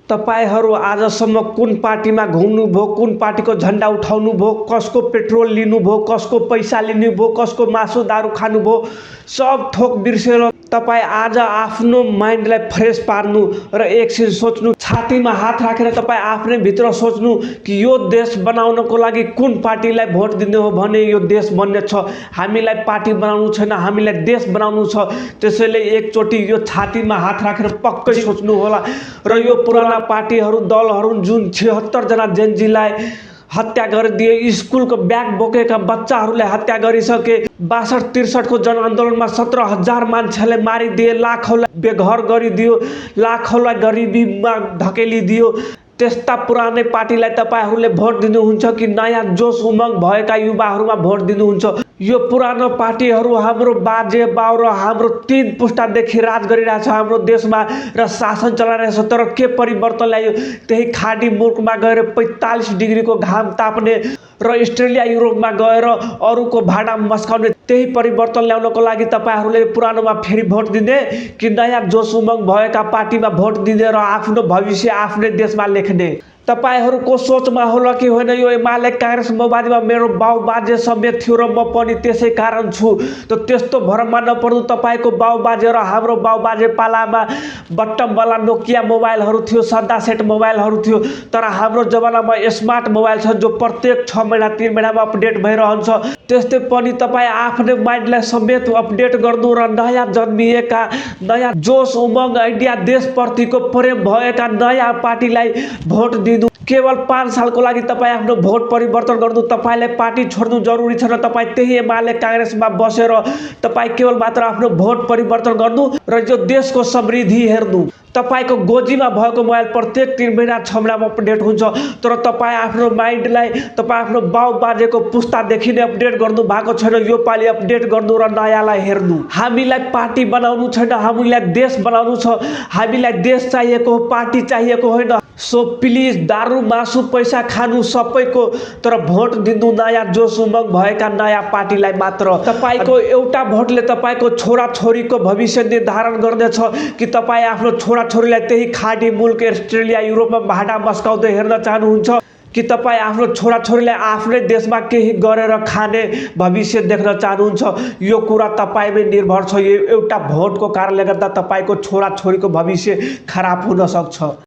तपाईहरू आजसम्म कुन पार्टीमा घुम्नुभयो, कुन पार्टीको झन्डा उठाउनुभयो, कसको पेट्रोल लिनुभयो, कसको पैसा लिनुभयो, कसको मासु दारू खानुभयो, सब थोक बिर्सेर तपाईँ आज आफ्नो माइन्डलाई फ्रेस पार्नु र एकछिन सोच्नु, छातीमा हात राखेर तपाईँ आफ्नै भित्र सोच्नु कि यो देश बनाउनको लागि कुन पार्टीलाई भोट दिने हो भने यो देश बन्ने छ। हामीलाई पार्टी बनाउनु छैन, हामीलाई देश बनाउनु छ। त्यसैले एकचोटि यो छातीमा हात राखेर पक्कै सोच्नु होला र यो पुराना पार्टीहरू दलहरू जुन 76 जना जेनजीलाई हत्या गरिदिए, स्कुलको ब्याग बोकेका बच्चाहरूलाई हत्या गरिसके, 62-63 को जनआन्दोलनमा 17,000 मान्छेले मारिदिए, लाखौँलाई बेघर गरिदियो, लाखौँलाई गरिबीमा धकेलिदियो। त्यस्ता पुरानै पार्टीलाई तपाईहरूले भोट दिनुहुन्छ कि नयाँ जोस उमङ्ग भएका युवाहरूमा भोट दिनुहुन्छ? यो पुरानो पार्टीहरू हाम्रो बाजे बाउ र हाम्रो 3 पुस्तादेखि राज गरिरहेछ हाम्रो देशमा र शासन चलाइरहेछ। तर के परिवर्तन ल्यायो? त्यही खाडी मुलुकमा गएर 45 डिग्रीको घाम ताप्ने र अस्ट्रेलिया युरोपमा गएर अरूको भाडा मस्काउने, त्यही परिवर्तन ल्याउनको लागि तपाईहरूले पुरानोमा फेरि भोट दिने कि नयाँ जोस उमङ्ग भएका पार्टीमा भोट दिने र आफ्नो भविष्य आफ्नै देशमा लेख्ने? तपाईहरूको सोचमा होला कि होइन यो एमाले काङ्ग्रेस माओवादीमा मेरो बाउ बाजे समेत थियो र म पनि त्यसै कारण छु। त त्यस्तो भरमा नपर्नु। तपाईँको बाउ बाजे र हाम्रो बाउ बाजे पालामा बट्टमवाला नोकिया मोबाइलहरू थियो, सदा सेट मोबाइलहरू थियो। तर हाम्रो जमानामा स्मार्ट मोबाइल छ जो प्रत्येक 6 महिना 3 महिनामा अपडेट भइरहन्छ। त्यस्तै पनि तपाईँ आफ्नै माइन्डलाई समेत अपडेट गर्नु र नयाँ जन्मिएका, नयाँ जोस उमङ्ग आइडिया देशप्रतिको प्रेम भएका नयाँ पार्टीलाई भोट दिनु। केवल 5 सालको लागि तपाईँ आफ्नो भोट परिवर्तन गर्नु। तपाईँलाई पार्टी छोड्नु जरुरी छैन। तपाईँ त्यही एमाले काङ्ग्रेसमा बसेर तपाईँ केवल मात्र आफ्नो भोट परिवर्तन गर्नु र यो देशको समृद्धि हेर्नु। तपाईँको गोजीमा भएको मोबाइल प्रत्येक 3 महिना 6 महिनामा अपडेट हुन्छ। तर तपाईँ आफ्नो माइन्डलाई तपाईँ आफ्नो बाउ बाजेको पुस्तादेखि नै अपडेट गर्नु भएको छैन। यो पालि अपडेट गर्नु र नयाँलाई हेर्नु। हामीलाई पार्टी बनाउनु छैन, हामीलाई देश बनाउनु छ। हामीलाई देश चाहिएको हो, पार्टी चाहिएको होइन। सो प्लिज दारू मासु पैसा खानु सबैको, तर भोट दिनु नयाँ जोस उमङ्ग भएका नयाँ पार्टीलाई मात्र। तपाईँको एउटा भोटले तपाईँको छोराछोरीको भविष्य निर्धारण गर्नेछ कि तपाईँ आफ्नो छोराछोरीलाई त्यही खाडी मुलुक अस्ट्रेलिया युरोपमा भाडा मस्काउँदै हेर्न चाहनुहुन्छ कि तपाईँ आफ्नो छोराछोरीलाई आफ्नै देशमा केही गरेर खाने भविष्य देख्न चाहनुहुन्छ? यो कुरा तपाईँमै निर्भर छ। यो एउटा भोटको कारणले गर्दा तपाईँको छोराछोरीको भविष्य खराब हुन सक्छ।